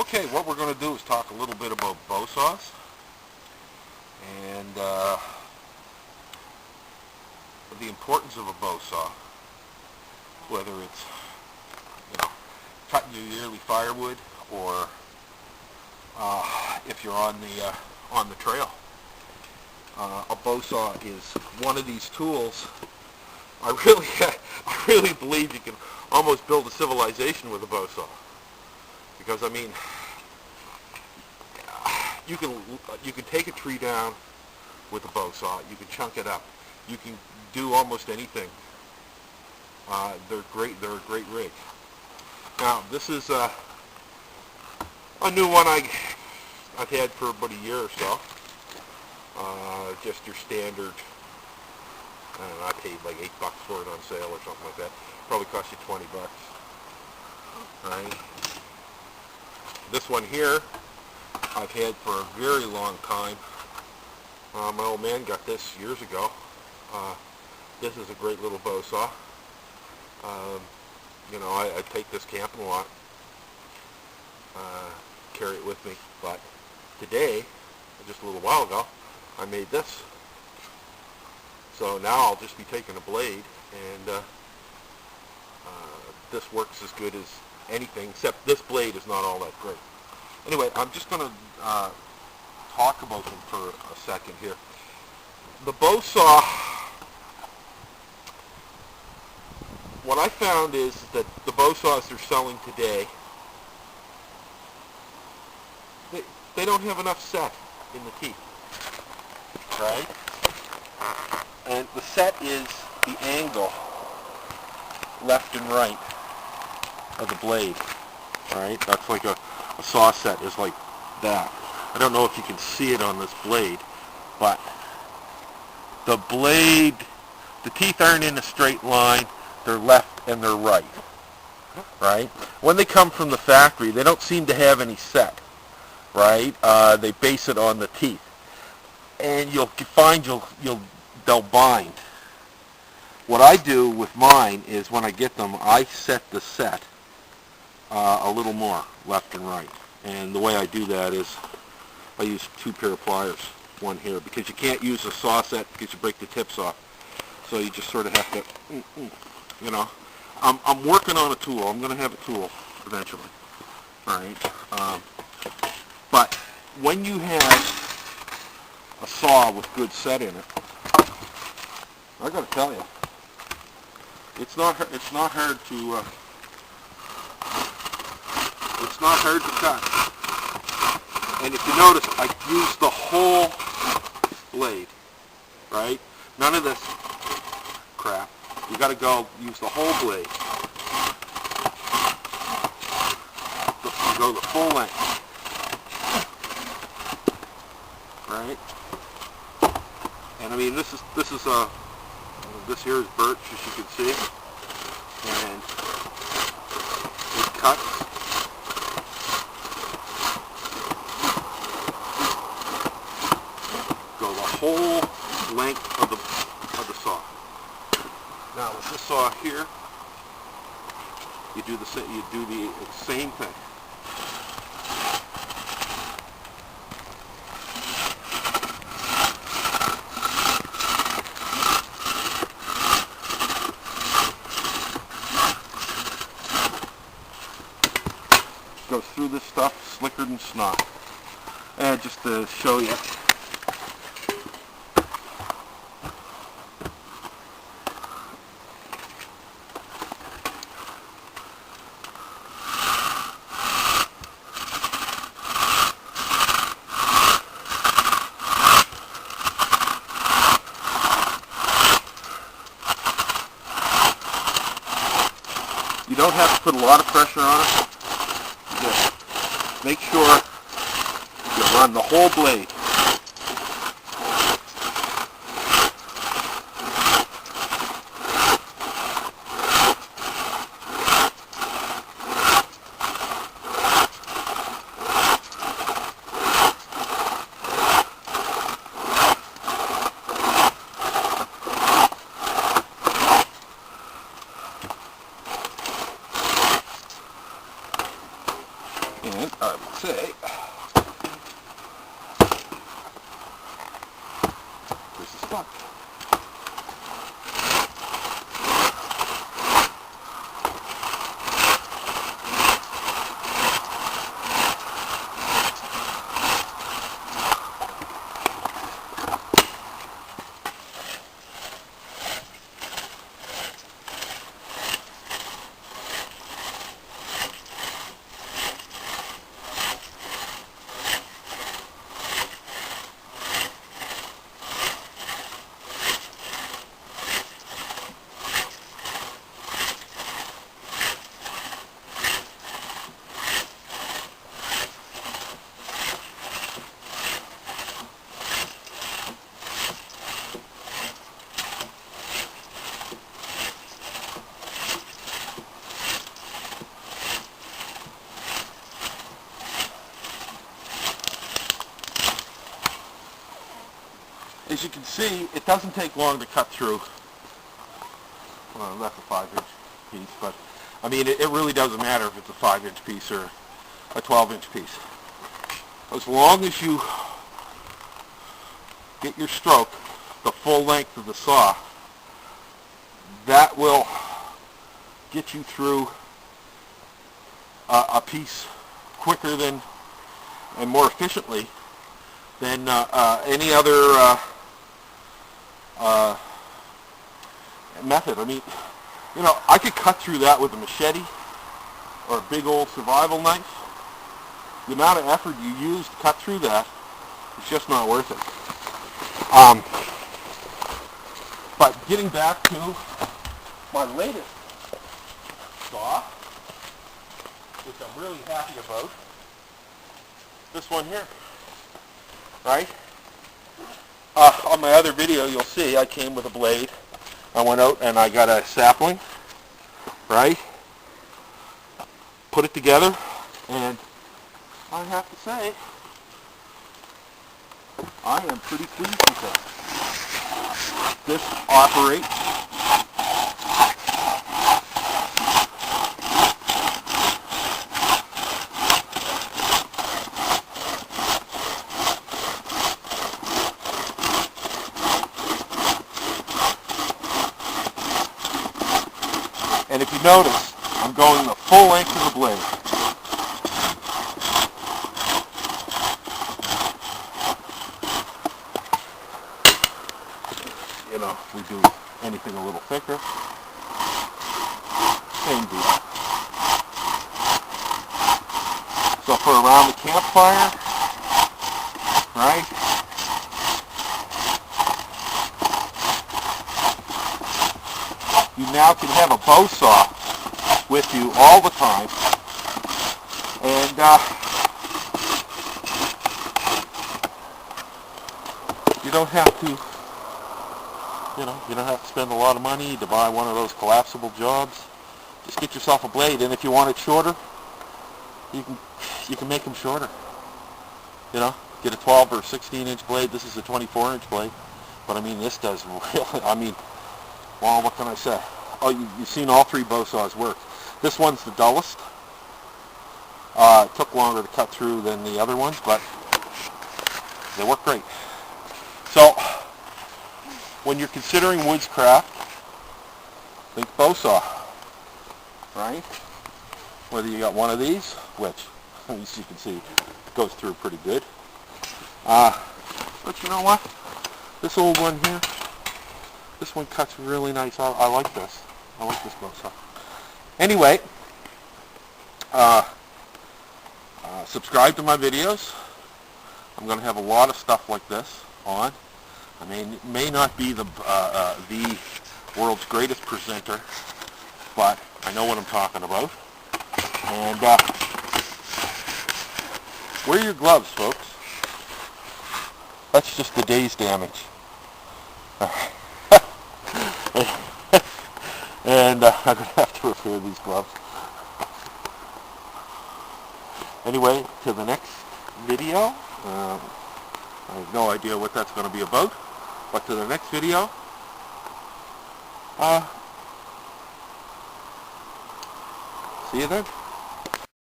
Okay, what we're going to do is talk a little bit about bow saws and the importance of a bow saw, whether it's cutting your yearly firewood or if you're on the trail. A bow saw is one of these tools. I really believe you can almost build a civilization with a bow saw, because I mean, you can take a tree down with a bow saw. You can chunk it up. You can do almost anything. They're great. They're a great rig. Now this is a new one I've had for about a year or so. Just your standard. I don't know, I paid like $8 for it on sale or something like that. Probably cost you $20. Right? This one here I've had for a very long time. My old man got this years ago. This is a great little bow saw. I take this camping a lot. Carry it with me. But today, just a little while ago, I made this. So now I'll just be taking a blade, and this works as good as anything, except this blade is not all that great. Anyway, I'm just going to talk about them for a second here. The bow saw, what I found is that the bow saws they're selling today, they don't have enough set in the teeth, right? And the set is the angle left and right of the blade, right? That's like a saw set is like that. I don't know if you can see it on this blade, but the blade, the teeth aren't in a straight line. They're left and they're right, right? When they come from the factory, they don't seem to have any set, right? They base it on the teeth, and you'll find they'll bind. What I do with mine is when I get them, I set the set a little more left and right. And the way I do that is I use 2 pair of pliers, one here, because you can't use a saw set because you break the tips off. So you just sort of have to, I'm working on a tool. I'm going to have a tool eventually, all right? But when you have a saw with good set in it, I got to tell you, it's not hard to cut. And if you notice, I used the whole blade, right? None of this crap. You got to use the whole blade. Go the full length, right? And I mean, this here is birch, as you can see, and it cuts. Go the whole length of the saw. Now with this saw here, you do the same thing. Goes through this stuff slicker than snot. And just to show you, you don't have to put a lot of pressure on it. Just make sure you run the whole blade. And I would say, this is stuck. As you can see, it doesn't take long to cut through. Well, that's a 5-inch piece, but I mean, it really doesn't matter if it's a 5-inch piece or a 12-inch piece. As long as you get your stroke the full length of the saw, that will get you through a piece quicker than and more efficiently than any other method. I mean, you know, I could cut through that with a machete or a big old survival knife. The amount of effort you use to cut through that is just not worth it. But getting back to my latest saw, which I'm really happy about, this one here, right? On my other video, you'll see I came with a blade. I went out and I got a sapling, right? Put it together, and I have to say, I am pretty pleased with it. This operates and if you notice, I'm going the full length of the blade. You know, if we do anything a little thicker, same deal. So for around the campfire, right? You now can have a bow saw with you all the time, and you don't have to, you don't have to spend a lot of money to buy one of those collapsible jobs. Just get yourself a blade, and if you want it shorter, you can make them shorter. You know, get a 12 or 16-inch blade. This is a 24-inch blade, but I mean, this does really. I mean, well, what can I say? Oh, you've seen all three bow saws work. This one's the dullest. It took longer to cut through than the other ones, but they work great. So, when you're considering woodscraft, think bow saw, right? Whether you got one of these, which, as you can see, goes through pretty good. But you know what? This old one here, this one cuts really nice. I like this. I like this bow saw. Anyway, subscribe to my videos. I'm going to have a lot of stuff like this on. I mean, it may not be the world's greatest presenter, but I know what I'm talking about. And wear your gloves, folks. That's just the day's damage. And I'm going to have to repair these gloves. Anyway, to the next video. I have no idea what that's going to be about. But to the next video. See you then.